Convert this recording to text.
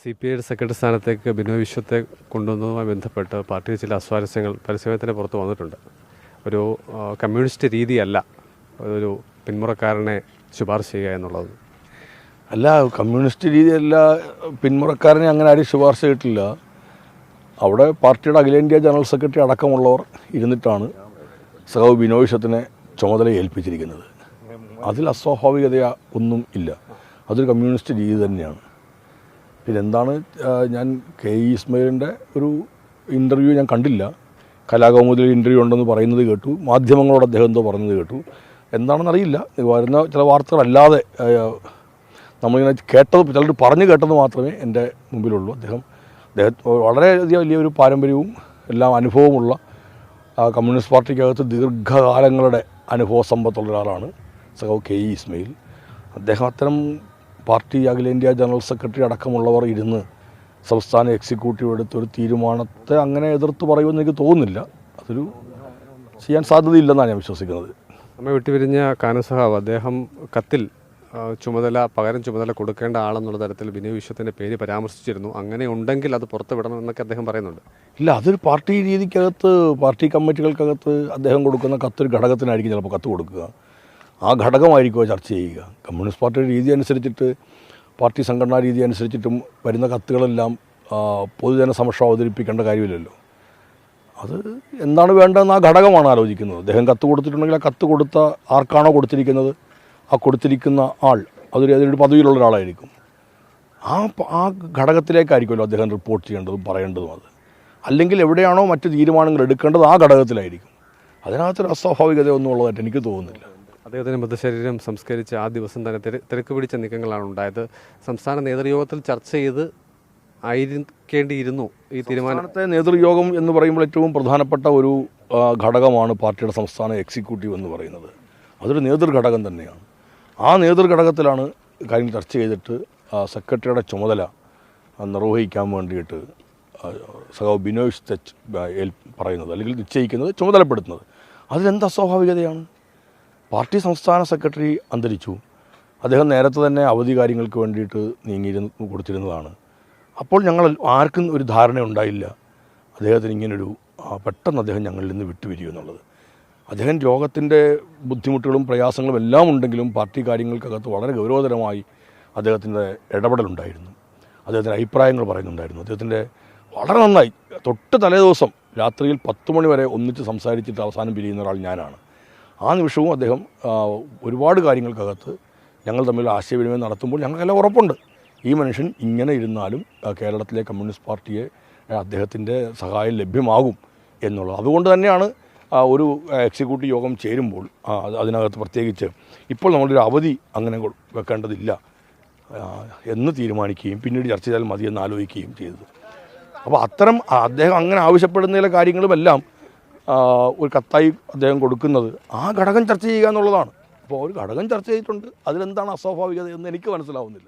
CPI secretary സ്ഥാനത്തേക്ക് ബിനോയ് വിശ്വത്തെ കൊണ്ടുവന്നതുമായി ബന്ധപ്പെട്ട് പാർട്ടിയിൽ ചില അസ്വാരസ്യങ്ങൾ പരസ്യത്തിന് പുറത്ത് വന്നിട്ടുണ്ട്. ഒരു കമ്മ്യൂണിസ്റ്റ് രീതിയല്ല ഒരു പിന്മുറക്കാരനെ ശുപാർശ ചെയ്യുക എന്നുള്ളത്. അല്ല, കമ്മ്യൂണിസ്റ്റ് രീതിയല്ല, പിന്മുറക്കാരനെ അങ്ങനെ ആരും ശുപാർശ ചെയ്തിട്ടില്ല. അവിടെ പാർട്ടിയുടെ അഖിലേന്ത്യാ ജനറൽ സെക്രട്ടറി അടക്കമുള്ളവർ ഇരുന്നിട്ടാണ് സഖാവ് ബിനോയ് വിശ്വത്തിനെ ചുമതല ഏൽപ്പിച്ചിരിക്കുന്നത്. അതിൽ അസ്വാഭാവികത ഒന്നും ഇല്ല. അതൊരു കമ്മ്യൂണിസ്റ്റ് രീതി തന്നെയാണ്. പിന്നെന്താണ്, ഞാൻ കെ ഇസ്മായിലിൻ്റെ ഒരു ഇൻ്റർവ്യൂ ഞാൻ കണ്ടില്ല. കലാകൗമുദിൽ ഇൻ്റർവ്യൂ ഉണ്ടെന്ന് പറയുന്നത് കേട്ടു. മാധ്യമങ്ങളോട് അദ്ദേഹം എന്തോ പറഞ്ഞത് കേട്ടു. എന്താണെന്നറിയില്ല. വരുന്ന ചില വാർത്തകളല്ലാതെ നമ്മളിങ്ങനെ കേട്ടത്, ചിലർ പറഞ്ഞു കേട്ടത് മാത്രമേ എൻ്റെ മുമ്പിലുള്ളൂ. അദ്ദേഹം വളരെയധികം വലിയൊരു പാരമ്പര്യവും എല്ലാം അനുഭവമുള്ള കമ്മ്യൂണിസ്റ്റ് പാർട്ടിക്കകത്ത് ദീർഘകാലങ്ങളുടെ അനുഭവ സമ്പത്തുള്ള ഒരാളാണ് സഖാവ് കെ ഇസ്മായിൽ. അദ്ദേഹം അത്തരം പാർട്ടി അഖിലേന്ത്യാ ജനറൽ സെക്രട്ടറി അടക്കമുള്ളവർ ഇരുന്ന് സംസ്ഥാന എക്സിക്യൂട്ടീവ് എടുത്തൊരു തീരുമാനത്തെ അങ്ങനെ എതിർത്ത് പറയുമെന്ന് എനിക്ക് തോന്നുന്നില്ല. അതൊരു ചെയ്യാൻ സാധ്യതയില്ലെന്നാണ് ഞാൻ വിശ്വസിക്കുന്നത്. നമ്മെ വിട്ടുപിരിഞ്ഞ കാനം സഖാവ് അദ്ദേഹം കത്തിൽ പകരം ചുമതല കൊടുക്കേണ്ട ആളെന്നുള്ള തരത്തിൽ ബിനോയ് വിശ്വത്തിൻ്റെ പേര് പരാമർശിച്ചിരുന്നു. അങ്ങനെ ഉണ്ടെങ്കിൽ അത് പുറത്തുവിടണം എന്നൊക്കെ അദ്ദേഹം പറയുന്നുണ്ട്. ഇല്ല, അതൊരു പാർട്ടി രീതിക്കകത്ത്, പാർട്ടി കമ്മിറ്റികൾക്കകത്ത് അദ്ദേഹം കൊടുക്കുന്ന കത്തൊരു ഘടകത്തിനായിരിക്കും ചിലപ്പോൾ കത്ത് കൊടുക്കുക. ആ ഘടകമായിരിക്കുമോ ചർച്ച ചെയ്യുക. കമ്മ്യൂണിസ്റ്റ് പാർട്ടിയുടെ രീതി അനുസരിച്ചിട്ട്, പാർട്ടി സംഘടനാ രീതി അനുസരിച്ചിട്ടും വരുന്ന കത്തുകളെല്ലാം പൊതുജന സമക്ഷം അവതരിപ്പിക്കേണ്ട കാര്യമില്ലല്ലോ. അത് എന്താണ് വേണ്ടതെന്ന് ആ ഘടകമാണ് ആലോചിക്കുന്നത്. അദ്ദേഹം കത്ത് കൊടുത്തിട്ടുണ്ടെങ്കിൽ ആ കത്ത് കൊടുത്ത ആർക്കാണോ കൊടുത്തിരിക്കുന്നത്, ആ കൊടുത്തിരിക്കുന്ന ആൾ അതിലൊരു പദവിയിലുള്ള ഒരാളായിരിക്കും. ആ ഘടകത്തിലേക്കായിരിക്കുമല്ലോ അദ്ദേഹം റിപ്പോർട്ട് ചെയ്യേണ്ടതും പറയേണ്ടതും. അത് അല്ലെങ്കിൽ എവിടെയാണോ മറ്റ് തീരുമാനങ്ങൾ എടുക്കേണ്ടത് ആ ഘടകത്തിലായിരിക്കും. അതിനകത്തൊരു അസ്വാഭാവികതയൊന്നും ഉള്ളതായിട്ട് എനിക്ക് തോന്നുന്നില്ല. അദ്ദേഹത്തിൻ്റെ മൃതശരീരം സംസ്കരിച്ച ആ ദിവസം തന്നെ തിരക്ക് പിടിച്ച നീക്കങ്ങളാണ് ഉണ്ടായത്. സംസ്ഥാന നേതൃയോഗത്തിൽ ചർച്ച ചെയ്ത് ആയിരിക്കേണ്ടിയിരുന്നു ഈ തീരുമാനത്തെ. നേതൃയോഗം എന്ന് പറയുമ്പോൾ ഏറ്റവും പ്രധാനപ്പെട്ട ഒരു ഘടകമാണ് പാർട്ടിയുടെ സംസ്ഥാന എക്സിക്യൂട്ടീവ് എന്ന് പറയുന്നത്. അതൊരു നേതൃഘടകം തന്നെയാണ്. ആ നേതൃഘടകത്തിലാണ് കാര്യങ്ങൾ ചർച്ച ചെയ്തിട്ട് സെക്രട്ടറിയുടെ ചുമതല നിർവഹിക്കാൻ വേണ്ടിയിട്ട് സഖാവ് ബിനോയ് പറയുന്നത്, അല്ലെങ്കിൽ നിശ്ചയിക്കുന്നത്, ചുമതലപ്പെടുത്തുന്നത്. അതിലെന്ത് അസ്വാഭാവികതയാണ്? പാർട്ടി സംസ്ഥാന സെക്രട്ടറി അന്തരിച്ചു. അദ്ദേഹം നേരത്തെ തന്നെ അവധി കാര്യങ്ങൾക്ക് വേണ്ടിയിട്ട് കൊടുത്തിരുന്നതാണ്. അപ്പോൾ ഞങ്ങൾ ആർക്കും ഒരു ധാരണ ഉണ്ടായില്ല അദ്ദേഹത്തിന് ഇങ്ങനൊരു പെട്ടെന്ന് അദ്ദേഹം ഞങ്ങളിൽ നിന്ന് വിട്ടുപിരിയും എന്നുള്ളത്. അദ്ദേഹം രോഗത്തിൻ്റെ ബുദ്ധിമുട്ടുകളും പ്രയാസങ്ങളും എല്ലാം ഉണ്ടെങ്കിലും പാർട്ടി കാര്യങ്ങൾക്കകത്ത് വളരെ ഗൗരവതരമായി അദ്ദേഹത്തിൻ്റെ ഇടപെടലുണ്ടായിരുന്നു. അദ്ദേഹത്തിൻ്റെ അഭിപ്രായങ്ങൾ പറയുന്നുണ്ടായിരുന്നു. അദ്ദേഹത്തിൻ്റെ വളരെ നന്നായി തൊട്ട് തലേ ദിവസം രാത്രിയിൽ 10 മണി വരെ ഒന്നിച്ച് സംസാരിച്ചിട്ട് അവസാനം പിരിയുന്ന ഒരാൾ ഞാനാണ്. ആ നിമിഷവും അദ്ദേഹം ഒരുപാട് കാര്യങ്ങൾക്കകത്ത് ഞങ്ങൾ തമ്മിൽ ആശയവിനിമയം നടത്തുമ്പോൾ ഞങ്ങൾക്കെല്ലാം ഉറപ്പുണ്ട്, ഈ മനുഷ്യൻ ഇങ്ങനെ ഇരുന്നാലും കേരളത്തിലെ കമ്മ്യൂണിസ്റ്റ് പാർട്ടിയെ അദ്ദേഹത്തിൻ്റെ സഹായം ലഭ്യമാകും എന്നുള്ളത്. അതുകൊണ്ട് തന്നെയാണ് ഒരു എക്സിക്യൂട്ടീവ് യോഗം ചേരുമ്പോൾ അതിനകത്ത് പ്രത്യേകിച്ച് ഇപ്പോൾ നമ്മളൊരു അവധി അങ്ങനെ വെക്കേണ്ടതില്ല എന്ന് തീരുമാനിക്കുകയും പിന്നീട് ചർച്ച ചെയ്താൽ മതിയെന്ന് ആലോചിക്കുകയും ചെയ്തത്. അപ്പോൾ അത്തരം അദ്ദേഹം അങ്ങനെ ആവശ്യപ്പെടുന്ന കാര്യങ്ങളുമെല്ലാം ഒരു കത്തായി അദ്ദേഹം കൊടുക്കുന്നത് ആ ഘടകം ചർച്ച ചെയ്യുക എന്നുള്ളതാണ്. അപ്പോൾ ഒരു ഘടകം ചർച്ച ചെയ്തിട്ടുണ്ട്. അതിലെന്താണ് അസ്വാഭാവികത എന്ന് എനിക്ക് മനസ്സിലാവുന്നില്ല.